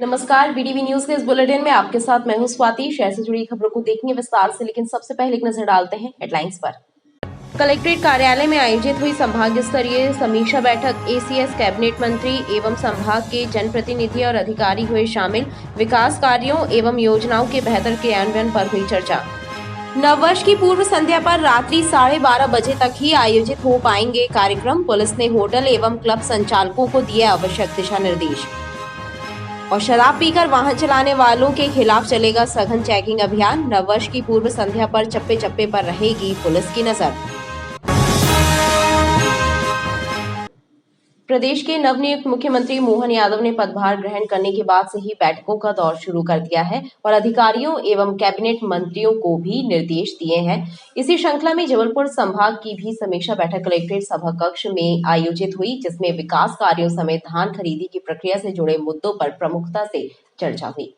नमस्कार, BDV news के इस बुलेटिन में आपके साथ मैं हूं स्वाति। शहर से जुड़ी खबरों को देखेंगे विस्तार से, लेकिन सबसे पहले एक नजर डालते हैं हेडलाइंस पर। कलेक्ट्रेट कार्यालय में आयोजित हुई संभाग स्तरीय समीक्षा बैठक। एसीएस कैबिनेट मंत्री एवं संभाग के जनप्रतिनिधि और अधिकारी हुए शामिल। विकास कार्यों एवं योजनाओं के बेहतर क्रियान्वयन पर हुई चर्चा। नववर्ष की पूर्व संध्या पर रात्रि 12:30 बजे तक ही आयोजित हो पाएंगे कार्यक्रम। पुलिस ने होटल एवं क्लब संचालकों को दिए आवश्यक दिशा निर्देश। और शराब पीकर वाहन चलाने वालों के खिलाफ चलेगा सघन चेकिंग अभियान। नववर्ष की पूर्व संध्या पर चप्पे चप्पे पर रहेगी पुलिस की नजर। प्रदेश के नवनियुक्त मुख्यमंत्री मोहन यादव ने पदभार ग्रहण करने के बाद से ही बैठकों का दौर शुरू कर दिया है और अधिकारियों एवं कैबिनेट मंत्रियों को भी निर्देश दिए हैं। इसी श्रृंखला में जबलपुर संभाग की भी समीक्षा बैठक कलेक्ट्रेट सभा कक्ष में आयोजित हुई, जिसमें विकास कार्यों समेत धान खरीदी की प्रक्रिया से जुड़े मुद्दों पर प्रमुखता से चर्चा हुई।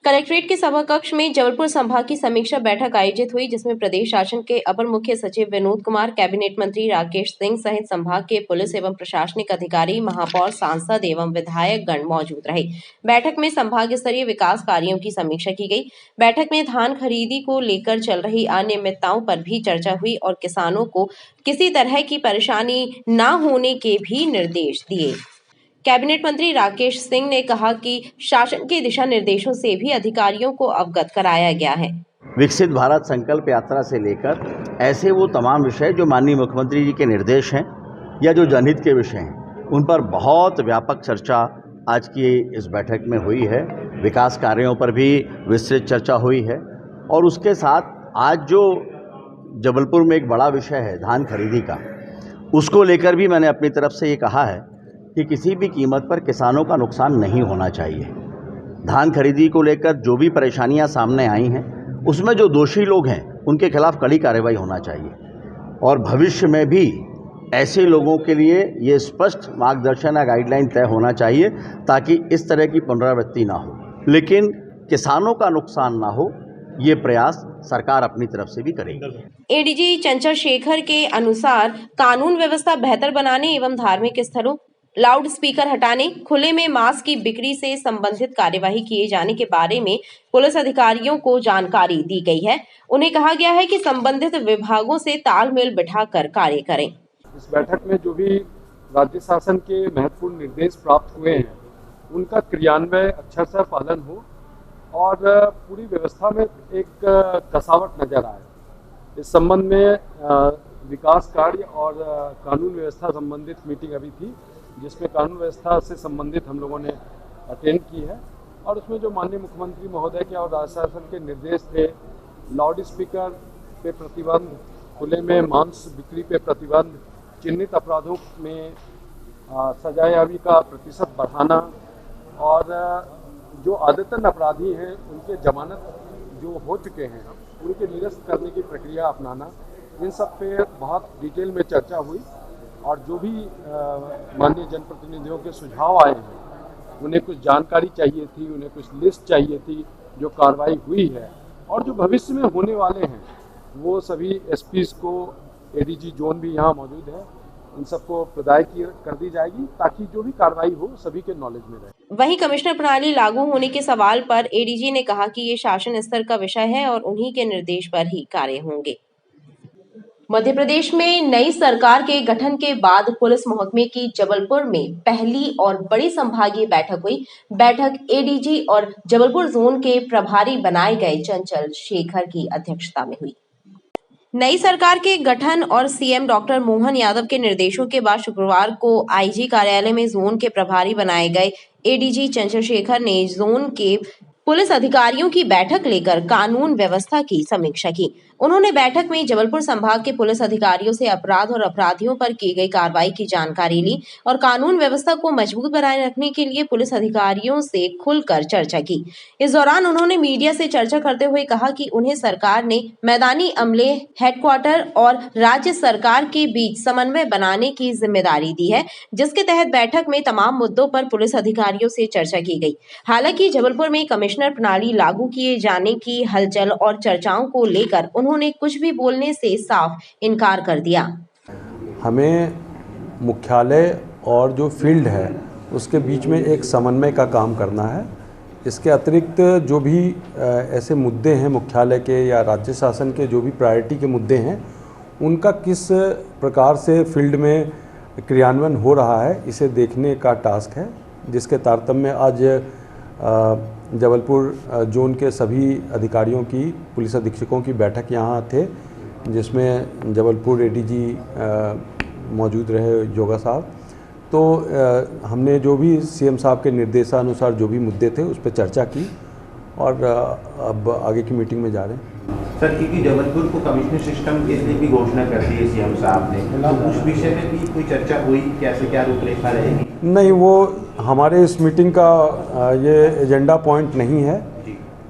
कलेक्ट्रेट के सभा कक्ष में जबलपुर संभाग की समीक्षा बैठक आयोजित हुई, जिसमें प्रदेश शासन के अपर मुख्य सचिव विनोद कुमार, कैबिनेट मंत्री राकेश सिंह सहित संभाग के पुलिस एवं प्रशासनिक अधिकारी, महापौर, सांसद एवं विधायक गण मौजूद रहे। बैठक में संभाग स्तरीय विकास कार्यों की समीक्षा की गई। बैठक में धान खरीदी को लेकर चल रही अनियमितताओं पर भी चर्चा हुई और किसानों को किसी तरह की परेशानी न होने के भी निर्देश दिए। कैबिनेट मंत्री राकेश सिंह ने कहा कि शासन के दिशा निर्देशों से भी अधिकारियों को अवगत कराया गया है। विकसित भारत संकल्प यात्रा से लेकर ऐसे वो तमाम विषय जो माननीय मुख्यमंत्री जी के निर्देश हैं या जो जनहित के विषय हैं, उन पर बहुत व्यापक चर्चा आज की इस बैठक में हुई है। विकास कार्यों पर भी विस्तृत चर्चा हुई है और उसके साथ आज जो जबलपुर में एक बड़ा विषय है धान खरीदी का, उसको लेकर भी मैंने अपनी तरफ से ये कहा है कि किसी भी कीमत पर किसानों का नुकसान नहीं होना चाहिए। धान खरीदी को लेकर जो भी परेशानियां सामने आई हैं, उसमें जो दोषी लोग हैं उनके खिलाफ कड़ी कार्रवाई होना चाहिए और भविष्य में भी ऐसे लोगों के लिए ये स्पष्ट मार्गदर्शन या गाइडलाइन तय होना चाहिए ताकि इस तरह की पुनरावृत्ति ना हो। लेकिन किसानों का नुकसान ना हो, ये प्रयास सरकार अपनी तरफ से भी करेगी। एडीजी चंचल शेखर के अनुसार कानून व्यवस्था बेहतर बनाने एवं धार्मिक स्थलों, लाउड स्पीकर हटाने, खुले में मांस की बिक्री से संबंधित कार्यवाही किए जाने के बारे में पुलिस अधिकारियों को जानकारी दी गई है। उन्हें कहा गया है कि संबंधित विभागों से तालमेल बिठाकर कार्य करें। इस बैठक में जो भी राज्य शासन के महत्वपूर्ण निर्देश प्राप्त हुए हैं, उनका क्रियान्वयन अच्छा सा पालन हो और पूरी व्यवस्था में एक कसावट नजर आए। इस संबंध में विकास कार्य और कानून व्यवस्था संबंधित मीटिंग अभी थी, जिसमें कानून व्यवस्था से संबंधित हम लोगों ने अटेंड की है और उसमें जो माननीय मुख्यमंत्री महोदय के और राज्य शासन के निर्देश थे, लाउड स्पीकर पे प्रतिबंध, खुले में मांस बिक्री पे प्रतिबंध, चिन्हित अपराधों में सजायाबी का प्रतिशत बढ़ाना और जो आदतन अपराधी हैं उनके जमानत जो हो चुके हैं उनके निरस्त करने की प्रक्रिया अपनाना, इन सब पे बहुत डिटेल में चर्चा हुई और जो भी माननीय जनप्रतिनिधियों के सुझाव आए हैं, उन्हें कुछ जानकारी चाहिए थी, उन्हें कुछ लिस्ट चाहिए थी, जो कार्रवाई हुई है और जो भविष्य में होने वाले हैं वो सभी एसपीज को, एडीजी जोन भी यहाँ मौजूद है, इन सबको प्रदाय कर दी जाएगी ताकि जो भी कार्रवाई हो सभी के नॉलेज में रहे। वहीं कमिश्नर प्रणाली लागू होने के सवाल पर एडीजी ने कहा कि ये शासन स्तर का विषय है और उन्हीं के निर्देश पर ही कार्य होंगे। मध्य प्रदेश में नई सरकार के गठन के बाद पुलिस महकमे की जबलपुर में पहली और बड़ी संभागीय बैठक हुई। बैठक एडीजी और जबलपुर जोन के प्रभारी बनाए गए चंचल शेखर की अध्यक्षता में हुई। नई सरकार के गठन और सीएम डॉक्टर मोहन यादव के निर्देशों के बाद शुक्रवार को आईजी कार्यालय में जोन के प्रभारी बनाए गए एडीजी चंचल शेखर ने जोन के पुलिस अधिकारियों की बैठक लेकर कानून व्यवस्था की समीक्षा की। उन्होंने बैठक में जबलपुर संभाग के पुलिस अधिकारियों से अपराध और अपराधियों पर की गई कार्रवाई की जानकारी ली और कानून व्यवस्था को मजबूत बनाए रखने के लिए पुलिस अधिकारियों से खुलकर चर्चा की। इस दौरान उन्होंने मीडिया से चर्चा करते हुए कहा कि उन्हें सरकार ने मैदानी अमले, हेडक्वार्टर और राज्य सरकार के बीच समन्वय बनाने की जिम्मेदारी दी है, जिसके तहत बैठक में तमाम मुद्दों पर पुलिस अधिकारियों से चर्चा की गई। हालांकि जबलपुर में कमिश्नर प्रणाली लागू किए जाने की हलचल और चर्चाओं को लेकर उन्होंने कुछ भी बोलने से साफ इनकार कर दिया। हमें मुख्यालय और जो फील्ड है उसके बीच में एक समन्वय का काम करना है। इसके अतिरिक्त जो भी ऐसे मुद्दे हैं मुख्यालय के या राज्य शासन के, जो भी प्रायोरिटी के मुद्दे हैं, उनका किस प्रकार से फील्ड में क्रियान्वयन हो रहा है, इसे देखने का टास्क है, जिसके तारतम्य आज जबलपुर जोन के सभी अधिकारियों की, पुलिस अधीक्षकों की बैठक यहाँ थे, जिसमें जबलपुर एडीजी मौजूद रहे योगा साहब। तो हमने जो भी सीएम साहब के निर्देशानुसार जो भी मुद्दे थे उस पर चर्चा की और अब आगे की मीटिंग में जा रहे हैं। सर, क्योंकि जबलपुर को कमिश्नर सिस्टम के लिए भी घोषणा कर दी है सीएम साहब ने, तो उस विषय में भी कोई चर्चा हुई, कैसे क्या रूपरेखा रहेगी? नहीं, वो हमारे इस मीटिंग का ये एजेंडा पॉइंट नहीं है।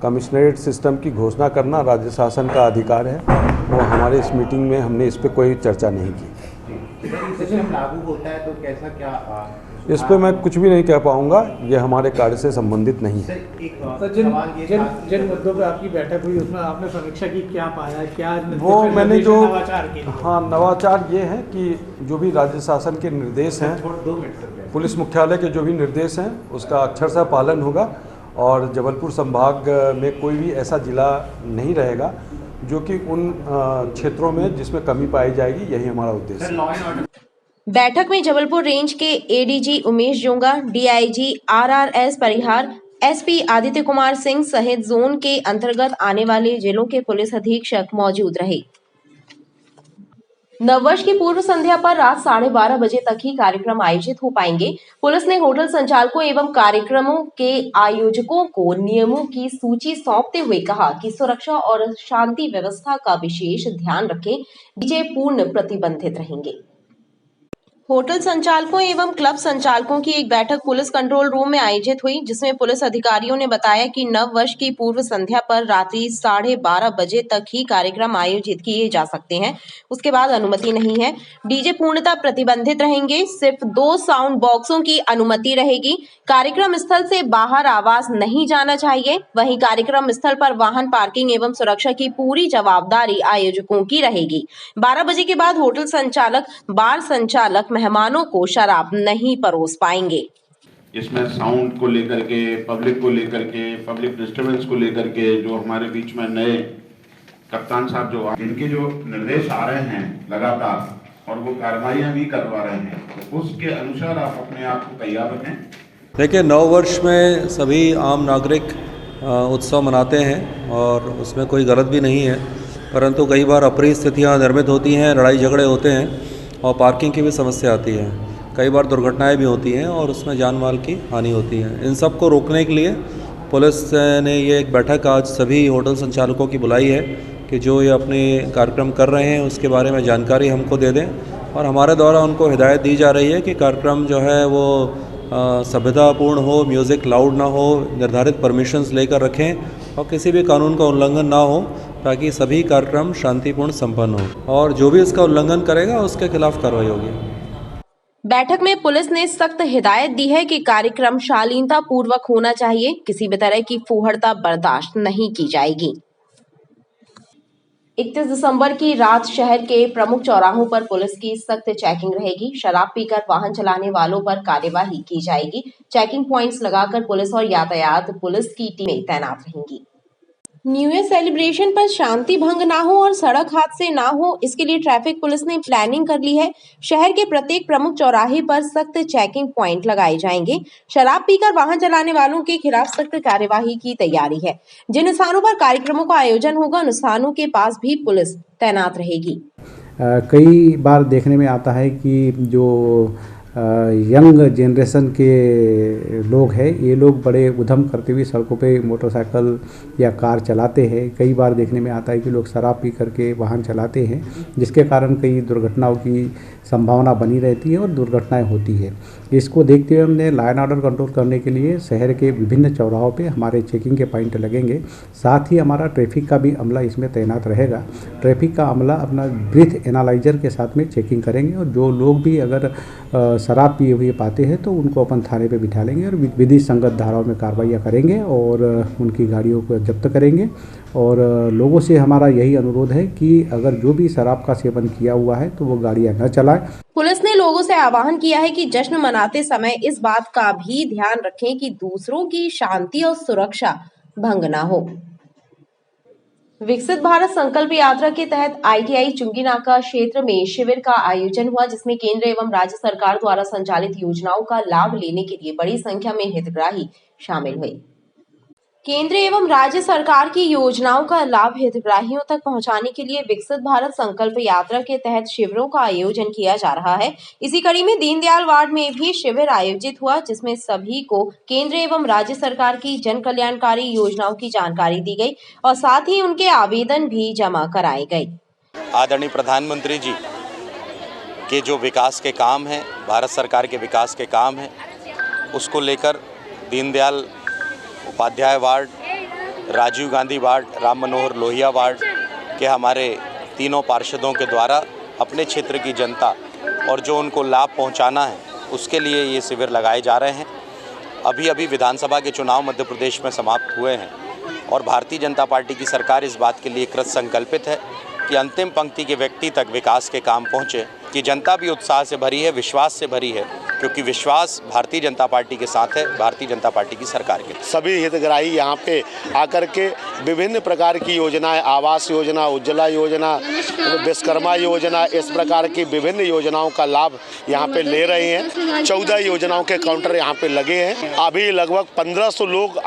कमिश्नरेट सिस्टम की घोषणा करना राज्य शासन का अधिकार है, वो हमारे इस मीटिंग में हमने इस पर कोई चर्चा नहीं की। सिस्टम लागू होता है तो कैसा क्या इस पर मैं कुछ भी नहीं कह पाऊंगा, ये हमारे कार्य से संबंधित नहीं है। सर, जिन मुद्दों पर आपकी बैठक हुई उसमें आपने समीक्षा की, क्या पाया, क्या वो मैंने जो नवाचार के लिए? हाँ, नवाचार ये है कि जो भी राज्य शासन के निर्देश हैं, पुलिस मुख्यालय के जो भी निर्देश हैं, उसका अक्षरशः पालन होगा और जबलपुर संभाग में कोई भी ऐसा जिला नहीं रहेगा जो कि उन क्षेत्रों में जिसमें कमी पाई जाएगी, यही हमारा उद्देश्य है। बैठक में जबलपुर रेंज के एडीजी उमेश जोंगा, डीआईजी आरआरएस परिहार, एसपी आदित्य कुमार सिंह सहित जोन के अंतर्गत आने वाले जिलों के पुलिस अधीक्षक मौजूद रहे। नववर्ष की पूर्व संध्या पर रात 12:30 बजे तक ही कार्यक्रम आयोजित हो पाएंगे। पुलिस ने होटल संचालकों एवं कार्यक्रमों के आयोजकों को नियमों की सूची सौंपते हुए कहा कि सुरक्षा और शांति व्यवस्था का विशेष ध्यान रखें। डीजे पूर्ण प्रतिबंधित रहेंगे। होटल संचालकों एवं क्लब संचालकों की एक बैठक पुलिस कंट्रोल रूम में आयोजित हुई, जिसमें पुलिस अधिकारियों ने बताया कि नव वर्ष की पूर्व संध्या पर रात्रि 12:30 बजे तक ही कार्यक्रम आयोजित किए जा सकते हैं, उसके बाद अनुमति नहीं है। डीजे पूर्णतः प्रतिबंधित रहेंगे, सिर्फ 2 साउंड बॉक्सों की अनुमति रहेगी। कार्यक्रम स्थल से बाहर आवाज नहीं जाना चाहिए। वहीं कार्यक्रम स्थल पर वाहन पार्किंग एवं सुरक्षा की पूरी जवाबदारी आयोजकों की रहेगी। 12 बजे के बाद होटल संचालक, बार संचालक मेहमानों को शराब नहीं परोस पाएंगे। इसमें साउंड को लेकर के, पब्लिक को लेकर के, पब्लिक डिस्टर्बेंस को लेकर के जो हमारे बीच में नए कप्तान साहब जो जिनके जो निर्देश आ रहे हैं लगातार और वो कार्रवाइयाँ भी करवा रहे हैं, तो उसके अनुसार आप अपने आप को तैयार रखें। देखिए, नव वर्ष में सभी आम नागरिक उत्सव मनाते हैं और उसमें कोई गलत भी नहीं है, परंतु कई बार अप्रिय स्थितियाँ निर्मित होती हैं, लड़ाई झगड़े होते हैं और पार्किंग की भी समस्या आती है। कई बार दुर्घटनाएं भी होती हैं और उसमें जान माल की हानि होती है। इन सब को रोकने के लिए पुलिस ने ये एक बैठक आज सभी होटल संचालकों की बुलाई है कि जो ये अपने कार्यक्रम कर रहे हैं उसके बारे में जानकारी हमको दे दें और हमारे द्वारा उनको हिदायत दी जा रही है कि कार्यक्रम जो है वो सभ्यतापूर्ण हो, म्यूज़िक लाउड ना हो, निर्धारित परमिशंस लेकर रखें और किसी भी कानून का उल्लंघन ना हो, ताकि सभी कार्यक्रम शांतिपूर्ण संपन्न हो और जो भी इसका उल्लंघन करेगा उसके खिलाफ कार्रवाई होगी। बैठक में पुलिस ने सख्त हिदायत दी है कि कार्यक्रम शालीनता पूर्वक होना चाहिए, किसी भी तरह की फूहड़ता बर्दाश्त नहीं की जाएगी। 31 दिसंबर की रात शहर के प्रमुख चौराहों पर पुलिस की सख्त चेकिंग रहेगी। शराब पीकर वाहन चलाने वालों पर कार्यवाही की जाएगी। चेकिंग पॉइंट्स लगाकर पुलिस और यातायात पुलिस की टीमें तैनात रहेंगी। न्यू ईयर सेलिब्रेशन पर शांति भंग ना हो और सड़क हादसे ना हो, इसके लिए ट्रैफिक पुलिस ने प्लानिंग कर ली है। शहर के प्रत्येक प्रमुख चौराहे पर सख्त चेकिंग पॉइंट लगाए जाएंगे। शराब पीकर वाहन चलाने वालों के खिलाफ सख्त कार्यवाही की तैयारी है। जिन स्थानों पर कार्यक्रमों का आयोजन होगा उन स्थानों के पास भी पुलिस तैनात रहेगी। कई बार देखने में आता है कि जो यंग जनरेशन के लोग हैं, ये लोग बड़े उधम करते हुए सड़कों पे मोटरसाइकिल या कार चलाते हैं। कई बार देखने में आता है कि लोग शराब पी करके वाहन चलाते हैं, जिसके कारण कई दुर्घटनाओं की संभावना बनी रहती है और दुर्घटनाएं होती है। इसको देखते हुए हमने लाइन ऑर्डर कंट्रोल करने के लिए शहर के विभिन्न चौराहों पे हमारे चेकिंग के पॉइंट लगेंगे। साथ ही हमारा ट्रैफिक का भी अमला इसमें तैनात रहेगा। ट्रैफिक का अमला अपना ब्रीथ एनालाइजर के साथ में चेकिंग करेंगे और जो लोग भी अगर शराब पिए हुए पाते हैं तो उनको अपन थाने पे बिठा लेंगे और विधि संगत धाराओं में कार्रवाइयाँ करेंगे और उनकी गाड़ियों को जब्त करेंगे और लोगों से हमारा यही अनुरोध है कि अगर जो भी शराब का सेवन किया हुआ है तो वो गाड़ियां न चलाएं। पुलिस ने लोगों से आह्वान किया है कि जश्न मनाते समय इस बात का भी ध्यान रखें कि दूसरों की शांति और सुरक्षा भंग ना हो। विकसित भारत संकल्प यात्रा के तहत ITI चुंगी नाका क्षेत्र में शिविर का आयोजन हुआ, जिसमें केंद्र एवं राज्य सरकार द्वारा संचालित योजनाओं का लाभ लेने के लिए बड़ी संख्या में हितग्राही शामिल हुए। केंद्र एवं राज्य सरकार की योजनाओं का लाभ हितग्राहियों तक पहुंचाने के लिए विकसित भारत संकल्प यात्रा के तहत शिविरों का आयोजन किया जा रहा है। इसी कड़ी में दीनदयाल वार्ड में भी शिविर आयोजित हुआ, जिसमें सभी को केंद्र एवं राज्य सरकार की जन कल्याणकारी योजनाओं की जानकारी दी गई और साथ ही उनके आवेदन भी जमा कराए गए। आदरणीय प्रधानमंत्री जी के जो विकास के काम हैं, भारत सरकार के विकास के काम हैं, उसको लेकर Deendayal Upadhyay ward, Rajiv Gandhi ward, Ram Manohar Lohia ward के हमारे तीनों पार्षदों के द्वारा अपने क्षेत्र की जनता और जो उनको लाभ पहुंचाना है उसके लिए ये शिविर लगाए जा रहे हैं। अभी विधानसभा के चुनाव मध्य प्रदेश में समाप्त हुए हैं और भारतीय जनता पार्टी की सरकार इस बात के लिए कृत संकल्पित है कि अंतिम पंक्ति के व्यक्ति तक विकास के काम पहुँचे, कि जनता भी उत्साह से भरी है, विश्वास से भरी है, क्योंकि विश्वास भारतीय जनता पार्टी के साथ है, भारतीय जनता पार्टी की सरकार के। सभी हितग्राही यहाँ पे आकर के विभिन्न प्रकार की योजनाएं, आवास योजना, उज्ज्वला योजना, विश्वकर्मा योजना, इस प्रकार की विभिन्न योजनाओं का लाभ यहाँ पे ले रहे हैं। 14 योजनाओं के काउंटर यहाँ पे लगे हैं। अभी लगभग 1500 लोग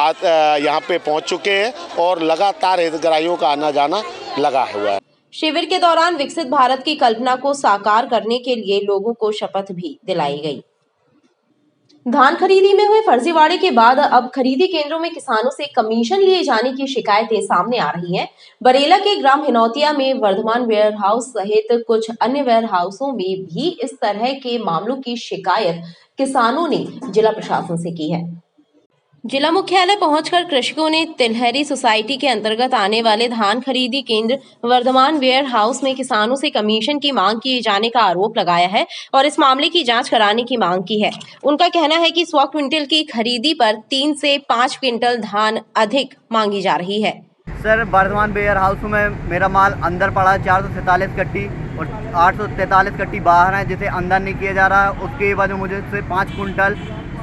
यहाँ पे पहुँच चुके हैं और लगातार हितग्राहियों का आना जाना लगा हुआ है। शिविर के दौरान विकसित भारत की कल्पना को साकार करने के लिए लोगों को शपथ भी दिलाई गई। धान खरीदी में हुए फर्जीवाड़े के बाद अब खरीदी केंद्रों में किसानों से कमीशन लिए जाने की शिकायतें सामने आ रही हैं। बरेला के ग्राम हिनौतिया में वर्धमान वेयर हाउस सहित कुछ अन्य वेयर हाउसों में भी इस तरह के मामलों की शिकायत किसानों ने जिला प्रशासन से की है। जिला मुख्यालय पहुंचकर कृषकों ने तिलहरी सोसाइटी के अंतर्गत आने वाले धान खरीदी केंद्र वर्धमान वेयर हाउस में किसानों से कमीशन की मांग किए जाने का आरोप लगाया है और इस मामले की जांच कराने की मांग की है। उनका कहना है कि 100 क्विंटल की खरीदी पर 3 से 5 क्विंटल धान अधिक मांगी जा रही है। सर, वर्धमान वेयर हाउस में मेरा माल अंदर पड़ा है 443 कट्टी और 843 कट्टी बाहर है, जिसे अंदर नहीं किया जा रहा है। उसके बाद मुझे से 5 कुंटल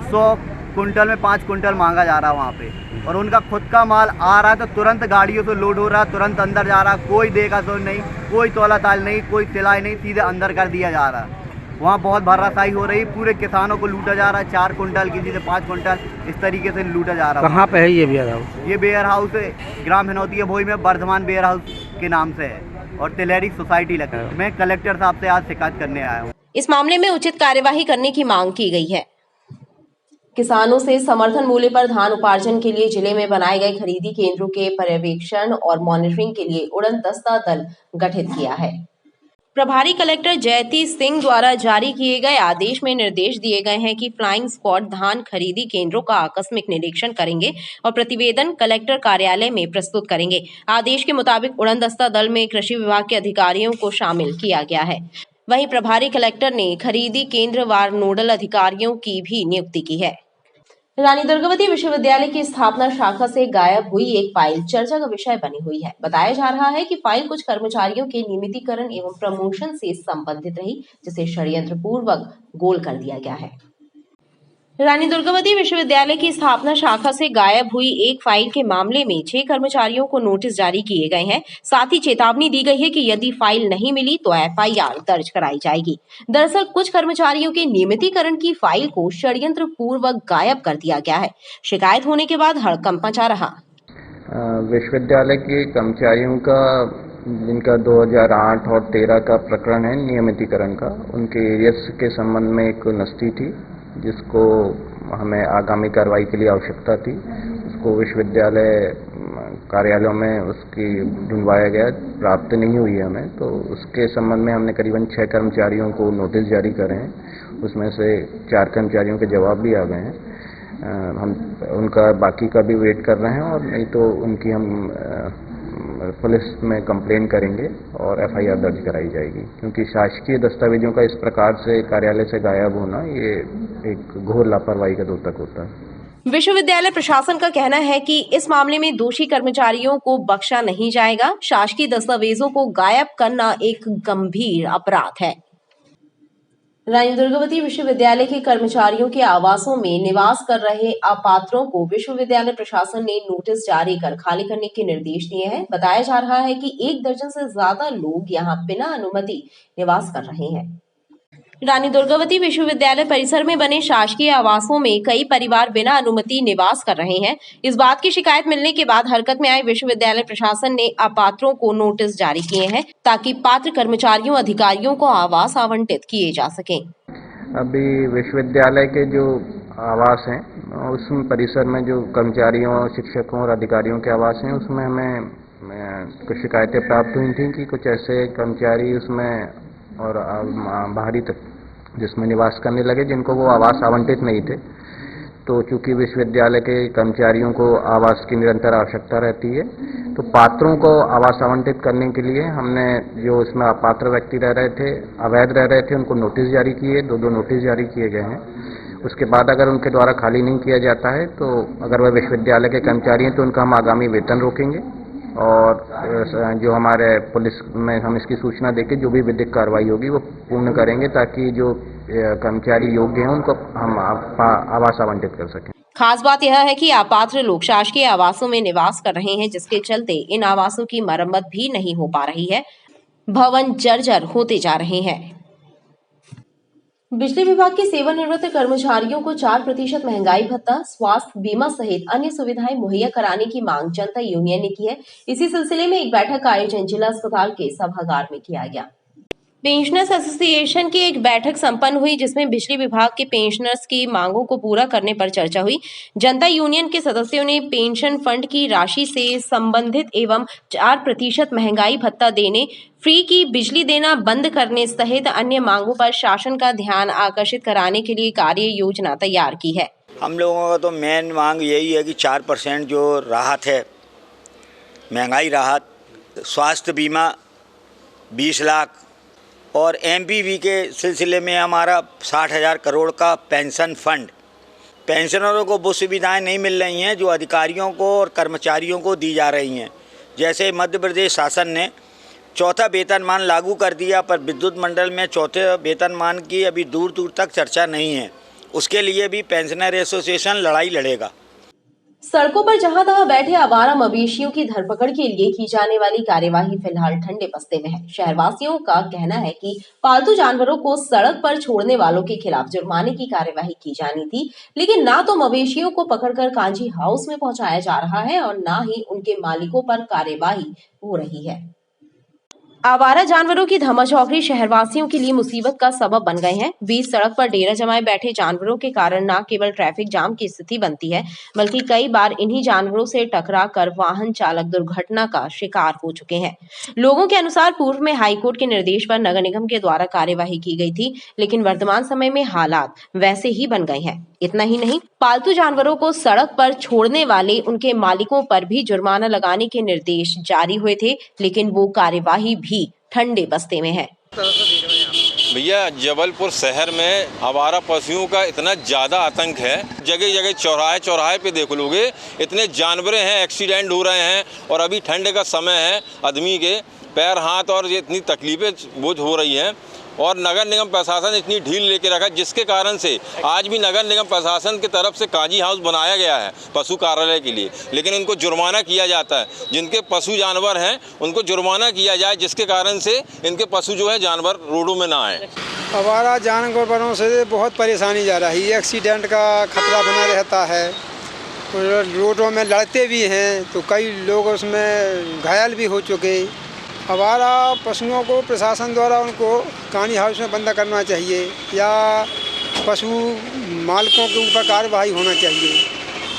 100 कुंटल में 5 कुंटल मांगा जा रहा है वहाँ पे, और उनका खुद का माल आ रहा है तो तुरंत गाड़ियों से लोड हो रहा है, तुरंत अंदर जा रहा है। कोई देखा तो नहीं, कोई तोला ताल नहीं, कोई सिलाई नहीं, सीधे अंदर कर दिया जा रहा है। वहाँ बहुत भर्रासाई हो रही, पूरे किसानों को लूटा जा रहा है। 4 कुंटल किसी से 5 कुंटल इस तरीके से लूटा जा रहा है। कहाँ पे है ये वेयर हाउस? ये वेयर हाउस ग्राम हिनौतिया भोई में वर्धमान वेयर हाउस के नाम से है और तिलहरी सोसाइटी लगती है। मैं कलेक्टर साहब से आज शिकायत करने आया हूँ। इस मामले में उचित कार्यवाही करने की मांग की गई है। किसानों से समर्थन मूल्य पर धान उपार्जन के लिए जिले में बनाए गए खरीदी केंद्रों के पर्यवेक्षण और मॉनिटरिंग के लिए उड़न दस्ता दल गठित किया है। प्रभारी कलेक्टर जयती सिंह द्वारा जारी किए गए आदेश में निर्देश दिए गए हैं कि फ्लाइंग स्क्वाड धान खरीदी केंद्रों का आकस्मिक निरीक्षण करेंगे और प्रतिवेदन कलेक्टर कार्यालय में प्रस्तुत करेंगे। आदेश के मुताबिक उड़न दस्ता दल में कृषि विभाग के अधिकारियों को शामिल किया गया है। वहीं प्रभारी कलेक्टर ने खरीदी केंद्र वार नोडल अधिकारियों की भी नियुक्ति की है। रानी दुर्गावती विश्वविद्यालय की स्थापना शाखा से गायब हुई एक फाइल चर्चा का विषय बनी हुई है। बताया जा रहा है कि फाइल कुछ कर्मचारियों के नियमितीकरण एवं प्रमोशन से संबंधित रही, जिसे षड्यंत्र पूर्वक गोल कर दिया गया है। रानी दुर्गावती विश्वविद्यालय की स्थापना शाखा से गायब हुई एक फाइल के मामले में 6 कर्मचारियों को नोटिस जारी किए गए हैं। साथ ही चेतावनी दी गई है कि यदि फाइल नहीं मिली तो FIR दर्ज कराई जाएगी। दरअसल कुछ कर्मचारियों के नियमितीकरण की फाइल को षड्यंत्र पूर्वक गायब कर दिया गया है। शिकायत होने के बाद हड़कंप मचा रहा। विश्वविद्यालय के कर्मचारियों का जिनका 2008 और 13 का प्रकरण है नियमितीकरण का, उनके एरियर्स के संबंध में एक नस्ती थी जिसको हमें आगामी कार्रवाई के लिए आवश्यकता थी। उसको विश्वविद्यालय कार्यालयों में उसकी ढूंढवाया गया, प्राप्त नहीं हुई है हमें, तो उसके संबंध में हमने करीबन 6 कर्मचारियों को नोटिस जारी करे हैं। उसमें से 4 कर्मचारियों के जवाब भी आ गए हैं। हम उनका बाकी का भी वेट कर रहे हैं, और नहीं तो उनकी हम पुलिस में कंप्लेन करेंगे और FIR दर्ज कराई जाएगी, क्योंकि शासकीय दस्तावेजों का इस प्रकार से कार्यालय से गायब होना ये एक घोर लापरवाही का द्योतक होता है। विश्वविद्यालय प्रशासन का कहना है कि इस मामले में दोषी कर्मचारियों को बख्शा नहीं जाएगा। शासकीय दस्तावेजों को गायब करना एक गंभीर अपराध है। रानी दुर्गावती विश्वविद्यालय के कर्मचारियों के आवासों में निवास कर रहे अपात्रों को विश्वविद्यालय प्रशासन ने नोटिस जारी कर खाली करने के निर्देश दिए हैं। बताया जा रहा है कि 1 दर्जन से ज्यादा लोग यहां बिना अनुमति निवास कर रहे हैं। रानी दुर्गावती विश्वविद्यालय परिसर में बने शासकीय आवासों में कई परिवार बिना अनुमति निवास कर रहे हैं। इस बात की शिकायत मिलने के बाद हरकत में आए विश्वविद्यालय प्रशासन ने अपात्रों को नोटिस जारी किए हैं ताकि पात्र कर्मचारियों अधिकारियों को आवास आवंटित किए जा सकें। अभी विश्वविद्यालय के जो आवास हैं उसमें परिसर में जो कर्मचारियों, शिक्षकों और अधिकारियों के आवास हैं उसमें हमें कुछ शिकायतें प्राप्त हुई थी कि कुछ ऐसे कर्मचारी उसमें और बाहरी तक जिसमें निवास करने लगे जिनको वो आवास आवंटित नहीं थे। तो चूंकि विश्वविद्यालय के कर्मचारियों को आवास की निरंतर आवश्यकता रहती है, तो पात्रों को आवास आवंटित करने के लिए हमने जो इसमें अपात्र व्यक्ति रह रहे थे, अवैध रह रहे थे, उनको नोटिस जारी किए, 2 नोटिस जारी किए गए हैं। उसके बाद अगर उनके द्वारा खाली नहीं किया जाता है तो अगर वह विश्वविद्यालय के कर्मचारी हैं तो उनका हम आगामी वेतन रोकेंगे और जो हमारे पुलिस में हम इसकी सूचना देके जो भी विधिक कार्रवाई होगी वो पूर्ण करेंगे ताकि जो कर्मचारी योग्य हैं उनको हम आवास आवंटित कर सकें। खास बात यह है कि अपात्र लोग शासकीय आवासों में निवास कर रहे हैं, जिसके चलते इन आवासों की मरम्मत भी नहीं हो पा रही है। भवन जर्जर होते जा रहे हैं। बिजली विभाग के सेवानिवृत्त कर्मचारियों को 4% महंगाई भत्ता, स्वास्थ्य बीमा सहित अन्य सुविधाएं मुहैया कराने की मांग जनता यूनियन ने की है। इसी सिलसिले में एक बैठक का आयोजन जिला अस्पताल के सभागार में किया गया। पेंशनर्स एसोसिएशन की एक बैठक संपन्न हुई जिसमें बिजली विभाग के पेंशनर्स की मांगों को पूरा करने पर चर्चा हुई। जनता यूनियन के सदस्यों ने पेंशन फंड की राशि से संबंधित एवं 4% महंगाई भत्ता देने, फ्री की बिजली देना बंद करने सहित अन्य मांगों पर शासन का ध्यान आकर्षित कराने के लिए कार्य योजना तैयार की है। हम लोगों का तो मेन मांग यही है कि 4% जो राहत है, महंगाई राहत, स्वास्थ्य बीमा 20 लाख और एमपीवी के सिलसिले में हमारा 60,000 करोड़ का पेंशन फंड। पेंशनरों को वो सुविधाएं नहीं मिल रही हैं जो अधिकारियों को और कर्मचारियों को दी जा रही हैं। जैसे मध्य प्रदेश शासन ने 4था वेतनमान लागू कर दिया, पर विद्युत मंडल में 4थे वेतनमान की अभी दूर दूर तक चर्चा नहीं है। उसके लिए भी पेंशनर एसोसिएशन लड़ाई लड़ेगा। सड़कों पर जहां तहां बैठे आवारा मवेशियों की धरपकड़ के लिए की जाने वाली कार्यवाही फिलहाल ठंडे बस्ते में है। शहरवासियों का कहना है कि पालतू जानवरों को सड़क पर छोड़ने वालों के खिलाफ जुर्माने की कार्यवाही की जानी थी, लेकिन ना तो मवेशियों को पकड़कर कांजी हाउस में पहुंचाया जा रहा है और ना ही उनके मालिकों पर कार्यवाही हो रही है। आवारा जानवरों की धमाचौकड़ी शहरवासियों के लिए मुसीबत का सबब बन गए हैं। बीच सड़क पर डेरा जमाए बैठे जानवरों के कारण न केवल ट्रैफिक जाम की स्थिति बनती है, बल्कि कई बार इन्हीं जानवरों से टकरा कर वाहन चालक दुर्घटना का शिकार हो चुके हैं। लोगों के अनुसार पूर्व में हाईकोर्ट के निर्देश पर नगर निगम के द्वारा कार्यवाही की गई थी, लेकिन वर्तमान समय में हालात वैसे ही बन गए हैं। इतना ही नहीं, पालतू जानवरों को सड़क पर छोड़ने वाले उनके मालिकों पर भी जुर्माना लगाने के निर्देश जारी हुए थे, लेकिन वो कार्यवाही भी ठंडे बस्ते में है। भैया, जबलपुर शहर में आवारा पशुओं का इतना ज्यादा आतंक है। जगह जगह चौराहे पे देख लोगे, इतने जानवर हैं, एक्सीडेंट हो रहे हैं। और अभी ठंड का समय है, आदमी के पैर हाथ और ये इतनी तकलीफें बोझ हो रही हैं। और नगर निगम प्रशासन इतनी ढील लेके रखा, जिसके कारण से आज भी नगर निगम प्रशासन की तरफ से कांजी हाउस बनाया गया है पशु कार्यालय के लिए, लेकिन उनको जुर्माना किया जाता है। जिनके पशु जानवर हैं उनको जुर्माना किया जाए, जिसके कारण से इनके पशु जो है जानवर रोडों में ना आए। आवारा जानवरों से बहुत परेशानी जा रही है, एक्सीडेंट का खतरा बना रहता है। रोडों में लड़ते भी हैं तो कई लोग उसमें घायल भी हो चुके। आवारा पशुओं को प्रशासन द्वारा उनको कानी हाउस में बंद करना चाहिए या पशु मालिकों के ऊपर कार्रवाई होना चाहिए।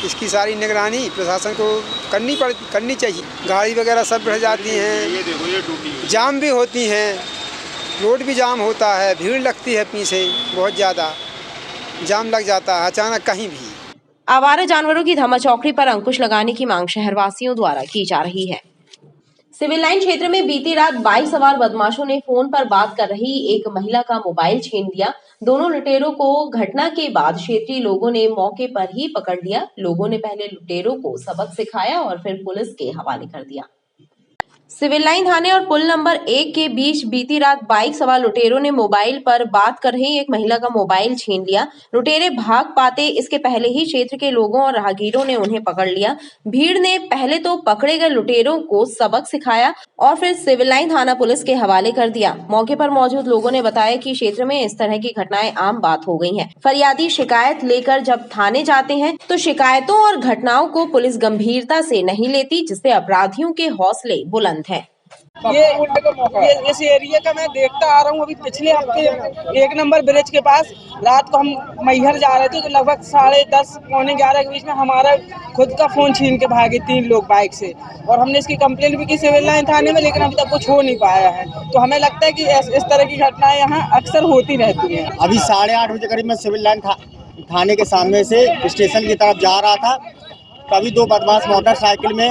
इसकी सारी निगरानी प्रशासन को करनी चाहिए। गाड़ी वगैरह सब बढ़ जाती हैं, जाम भी होती हैं, रोड भी जाम होता है, भीड़ लगती है, पीछे बहुत ज़्यादा जाम लग जाता है अचानक कहीं भी। आवारा जानवरों की धमाचौकड़ी पर अंकुश लगाने की मांग शहरवासियों द्वारा की जा रही है। सिविल लाइन क्षेत्र में बीती रात बाइक सवार बदमाशों ने फोन पर बात कर रही एक महिला का मोबाइल छीन लिया। दोनों लुटेरों को घटना के बाद क्षेत्रीय लोगों ने मौके पर ही पकड़ लिया। लोगों ने पहले लुटेरों को सबक सिखाया और फिर पुलिस के हवाले कर दिया। सिविल लाइन थाने और पुल नंबर 1 के बीच बीती रात बाइक सवार लुटेरों ने मोबाइल पर बात कर रही एक महिला का मोबाइल छीन लिया। लुटेरे भाग पाते इसके पहले ही क्षेत्र के लोगों और राहगीरों ने उन्हें पकड़ लिया। भीड़ ने पहले तो पकड़े गए लुटेरों को सबक सिखाया और फिर सिविल लाइन थाना पुलिस के हवाले कर दिया। मौके पर मौजूद लोगों ने बताया कि क्षेत्र में इस तरह की घटनाएं आम बात हो गई हैं। फरियादी शिकायत लेकर जब थाने जाते हैं तो शिकायतों और घटनाओं को पुलिस गंभीरता से नहीं लेती, जिससे अपराधियों के हौसले बुलंद हैं। ये इस एरिया का मैं देखता आ रहा हूँ। अभी पिछले हफ्ते 1 नंबर ब्रिज के पास रात को हम मैहर जा रहे थे तो लगभग 10:30 पौने 11 के बीच में हमारा खुद का फोन छीन के भागे 3 लोग बाइक से, और हमने इसकी कंप्लेंट भी की सिविल लाइन थाने में, लेकिन अभी तक कुछ हो नहीं पाया है। तो हमें लगता है कि इस तरह की घटनाएं यहाँ अक्सर होती रहती हैं। अभी 8:30 बजे करीब मैं सिविल लाइन थाने के सामने से स्टेशन की तरफ जा रहा था, तभी 2 बदमाश मोटरसाइकिल में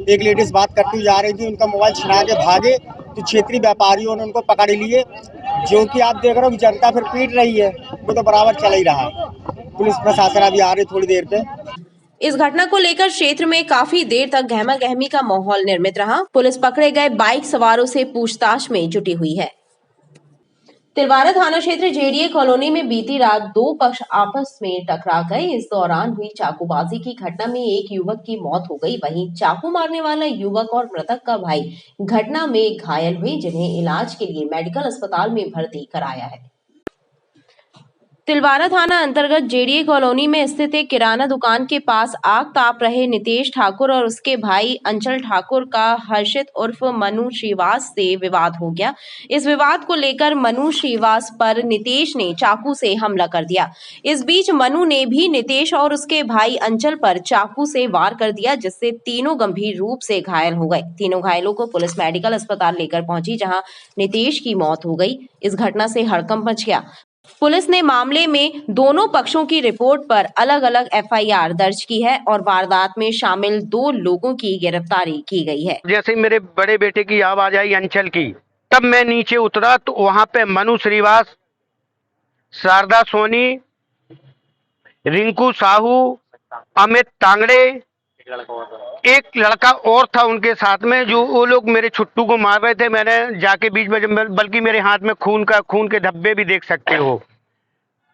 एक लेडीज बात करती जा रही थी, उनका मोबाइल छिना के भागे। तो क्षेत्रीय व्यापारियों ने उनको पकड़ लिए, जो कि आप देख रहे हो कि जनता फिर पीट रही है, वो तो बराबर चल ही रहा है। पुलिस प्रशासन अभी आ रही थोड़ी देर पे। इस घटना को लेकर क्षेत्र में काफी देर तक गहमा गहमी का माहौल निर्मित रहा। पुलिस पकड़े गए बाइक सवारों से पूछताछ में जुटी हुई है। तिलवारा थाना क्षेत्र जेडीए कॉलोनी में बीती रात 2 पक्ष आपस में टकरा गए। इस दौरान हुई चाकूबाजी की घटना में एक युवक की मौत हो गई। वहीं चाकू मारने वाला युवक और मृतक का भाई घटना में घायल हुए, जिन्हें इलाज के लिए मेडिकल अस्पताल में भर्ती कराया है। तिलवारा थाना अंतर्गत जेडीए कॉलोनी में स्थित एक किराना दुकान के पास आग ताप रहे नितेश ठाकुर और उसके भाई अंचल ठाकुर का हर्षित उर्फ मनु श्रीवास से विवाद हो गया। इस विवाद को लेकर मनु श्रीवास पर नितेश ने चाकू से हमला कर दिया। इस बीच मनु ने भी नितेश और उसके भाई अंचल पर चाकू से वार कर दिया, जिससे तीनों गंभीर रूप से घायल हो गए। तीनों घायलों को पुलिस मेडिकल अस्पताल लेकर पहुंची, जहां नितेश की मौत हो गई। इस घटना से हड़कंप मच गया। पुलिस ने मामले में दोनों पक्षों की रिपोर्ट पर अलग अलग एफआईआर दर्ज की है और वारदात में शामिल 2 लोगों की गिरफ्तारी की गई है। जैसे ही मेरे बड़े बेटे की आवाज आई अंचल की, तब मैं नीचे उतरा तो वहां पे मनु श्रीवास, शारदा सोनी, रिंकू साहू, अमित तांगड़े, एक लड़का और था उनके साथ में, जो वो लोग मेरे छुट्टू को मार रहे थे। मैंने जाके बीच में, बल्कि मेरे हाथ में खून के धब्बे भी देख सकते हो।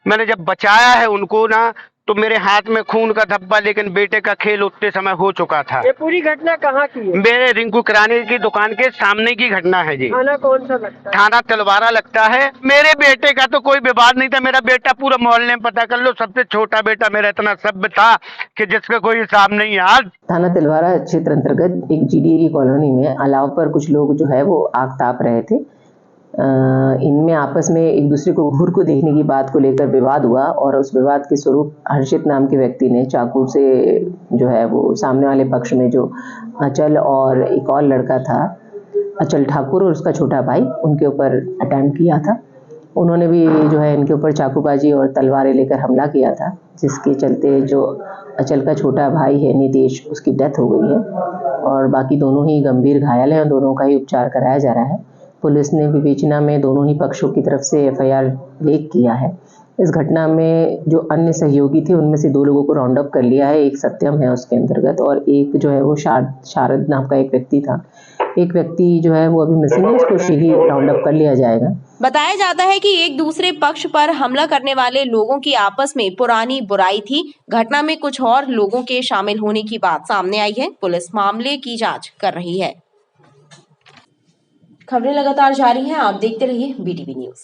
मैंने जब बचाया है उनको ना, तो मेरे हाथ में खून का धब्बा, लेकिन बेटे का खेल उतने समय हो चुका था। ये पूरी घटना कहाँ की है? मेरे रिंकू किराने की दुकान के सामने की घटना है जी। थाना कौन सा लगता है? थाना तिलवारा लगता है। मेरे बेटे का तो कोई विवाद नहीं था। मेरा बेटा पूरा मोहल्ले में पता कर लो, सबसे छोटा बेटा मेरा इतना सभ्य था कि जिसका कोई हिसाब नहीं है। आज थाना तिलवारा क्षेत्र अंतर्गत एक जीडीए कॉलोनी में अलाव पर कुछ लोग जो है वो आग ताप रहे थे। इनमें आपस में एक दूसरे को घूर को देखने की बात को लेकर विवाद हुआ और उस विवाद के स्वरूप हर्षित नाम के व्यक्ति ने चाकू से जो है वो सामने वाले पक्ष में जो अचल और एक और लड़का था, अचल ठाकुर और उसका छोटा भाई, उनके ऊपर अटैम्प्ट किया था। उन्होंने भी जो है इनके ऊपर चाकूबाजी और तलवारें लेकर हमला किया था, जिसके चलते जो अचल का छोटा भाई है नितेश, उसकी डेथ हो गई है और बाकी दोनों ही गंभीर घायल हैं और दोनों का ही उपचार कराया जा रहा है। पुलिस ने विवेचना में दोनों ही पक्षों की तरफ से एफआईआर लेख किया है। इस घटना में जो अन्य सहयोगी थे उनमें से 2 लोगों को राउंड अप कर लिया है। एक सत्यम है उसके अंतर्गत और एक जो है वो शारद नाम का एक व्यक्ति था। एक व्यक्ति जो है वो अभी मिसिंग है, उसको शीघ्र राउंड अप कर लिया जाएगा। बताया जाता है कि एक दूसरे पक्ष पर हमला करने वाले लोगों की आपस में पुरानी बुराई थी। घटना में कुछ और लोगों के शामिल होने की बात सामने आई है। पुलिस मामले की जांच कर रही है। खबरें लगातार जारी हैं, आप देखते रहिए बीटीवी न्यूज।